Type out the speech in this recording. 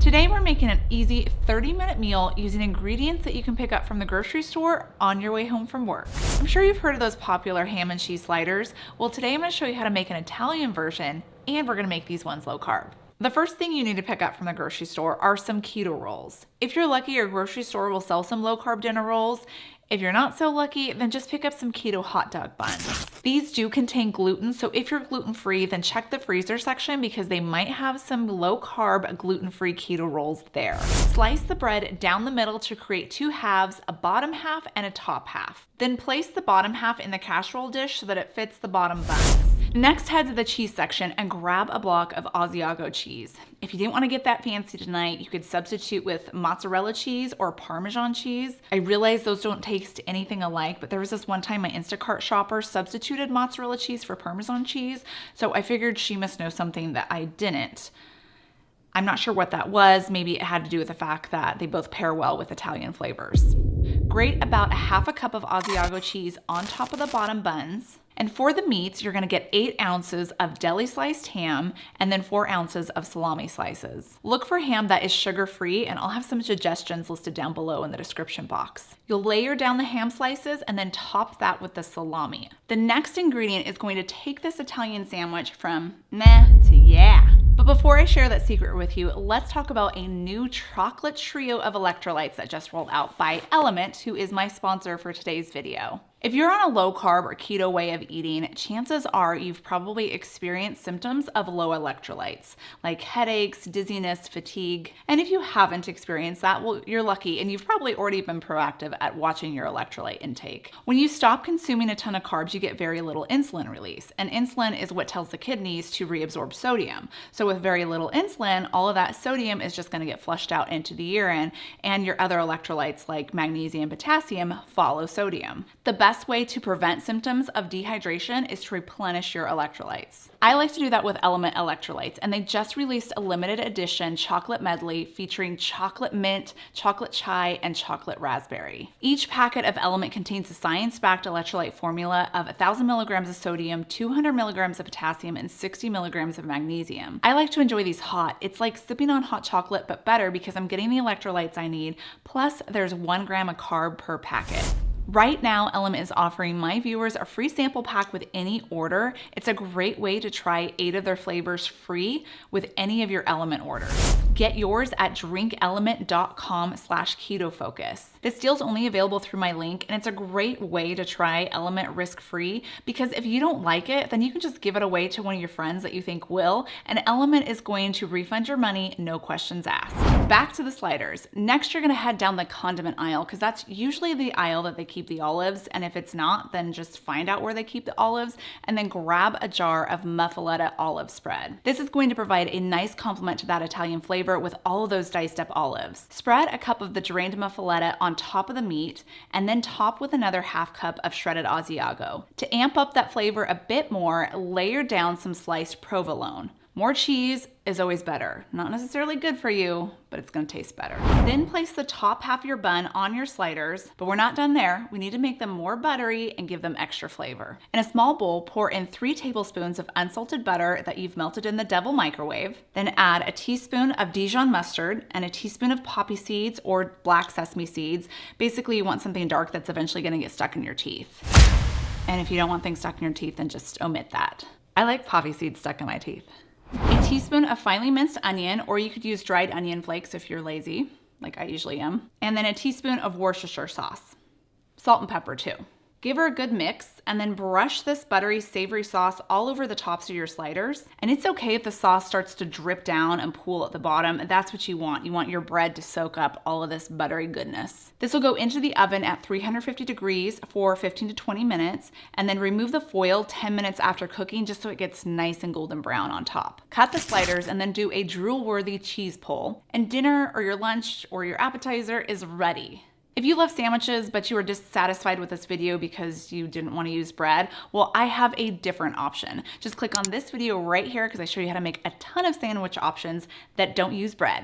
Today we're making an easy 30-minute meal using ingredients that you can pick up from the grocery store on your way home from work. I'm sure you've heard of those popular ham and cheese sliders. Well, today I'm going to show you how to make an Italian version, and we're going to make these ones low carb. The first thing you need to pick up from the grocery store are some keto rolls. If you're lucky, your grocery store will sell some low carb dinner rolls. If you're not so lucky, then just pick up some keto hot dog buns. These do contain gluten, so if you're gluten-free, then check the freezer section because they might have some low-carb, gluten-free keto rolls there. Slice the bread down the middle to create two halves, a bottom half and a top half. Then place the bottom half in the casserole dish so that it fits the bottom buns. Next, head to the cheese section and grab a block of Asiago cheese. If you didn't want to get that fancy tonight, you could substitute with mozzarella cheese or Parmesan cheese. I realize those don't taste anything alike, but there was this one time my Instacart shopper substituted mozzarella cheese for Parmesan cheese, so I figured she must know something that I didn't. I'm not sure what that was. Maybe it had to do with the fact that they both pair well with Italian flavors. Grate about a half a cup of Asiago cheese on top of the bottom buns. And for the meats, you're gonna get 8 ounces of deli sliced ham and then 4 ounces of salami slices. Look for ham that is sugar-free, and I'll have some suggestions listed down below in the description box. You'll layer down the ham slices and then top that with the salami. The next ingredient is going to take this Italian sandwich from meh to yeah. But before I share that secret with you, let's talk about a new chocolate trio of electrolytes that just rolled out by Element, who is my sponsor for today's video. If you're on a low carb or keto way of eating, chances are you've probably experienced symptoms of low electrolytes, like headaches, dizziness, fatigue. And if you haven't experienced that, well, you're lucky, and you've probably already been proactive at watching your electrolyte intake. When you stop consuming a ton of carbs, you get very little insulin release, and insulin is what tells the kidneys to reabsorb sodium. So with very little insulin, all of that sodium is just gonna get flushed out into the urine, and your other electrolytes like magnesium and potassium follow sodium. The best way to prevent symptoms of dehydration is to replenish your electrolytes. I like to do that with Element electrolytes, and they just released a limited edition chocolate medley featuring chocolate mint, chocolate chai, and chocolate raspberry. Each packet of Element contains a science-backed electrolyte formula of 1,000 milligrams of sodium, 200 milligrams of potassium, and 60 milligrams of magnesium. I like to enjoy these hot. It's like sipping on hot chocolate, but better because I'm getting the electrolytes I need, plus there's 1 gram of carb per packet. Right now, Element is offering my viewers a free sample pack with any order. It's a great way to try 8 of their flavors free with any of your Element orders. Get yours at drinkelement.com/ketofocus. This deal's only available through my link, and it's a great way to try Element risk-free because if you don't like it, then you can just give it away to one of your friends that you think will, and Element is going to refund your money, no questions asked. Back to the sliders. Next, you're gonna head down the condiment aisle because that's usually the aisle that they keep the olives, and if it's not, then just find out where they keep the olives and then grab a jar of muffaletta olive spread. This is going to provide a nice complement to that Italian flavor with all of those diced up olives. Spread a cup of the drained muffaletta on top of the meat and then top with another half cup of shredded Asiago. To amp up that flavor a bit more, layer down some sliced provolone. More cheese is always better. Not necessarily good for you, but it's gonna taste better. Then place the top half of your bun on your sliders, but we're not done there. We need to make them more buttery and give them extra flavor. In a small bowl, pour in 3 tablespoons of unsalted butter that you've melted in the Devil microwave. Then add a teaspoon of Dijon mustard and a teaspoon of poppy seeds or black sesame seeds. Basically, you want something dark that's eventually gonna get stuck in your teeth. And if you don't want things stuck in your teeth, then just omit that. I like poppy seeds stuck in my teeth. A teaspoon of finely minced onion, or you could use dried onion flakes if you're lazy, like I usually am. And then a teaspoon of Worcestershire sauce. Salt and pepper too. Give her a good mix and then brush this buttery, savory sauce all over the tops of your sliders. And it's okay if the sauce starts to drip down and pool at the bottom. That's what you want. You want your bread to soak up all of this buttery goodness. This will go into the oven at 350 degrees for 15 to 20 minutes, and then remove the foil 10 minutes after cooking just so it gets nice and golden brown on top. Cut the sliders and then do a drool-worthy cheese pull, and dinner or your lunch or your appetizer is ready. If you love sandwiches, but you were dissatisfied with this video because you didn't want to use bread, well, I have a different option. Just click on this video right here because I show you how to make a ton of sandwich options that don't use bread.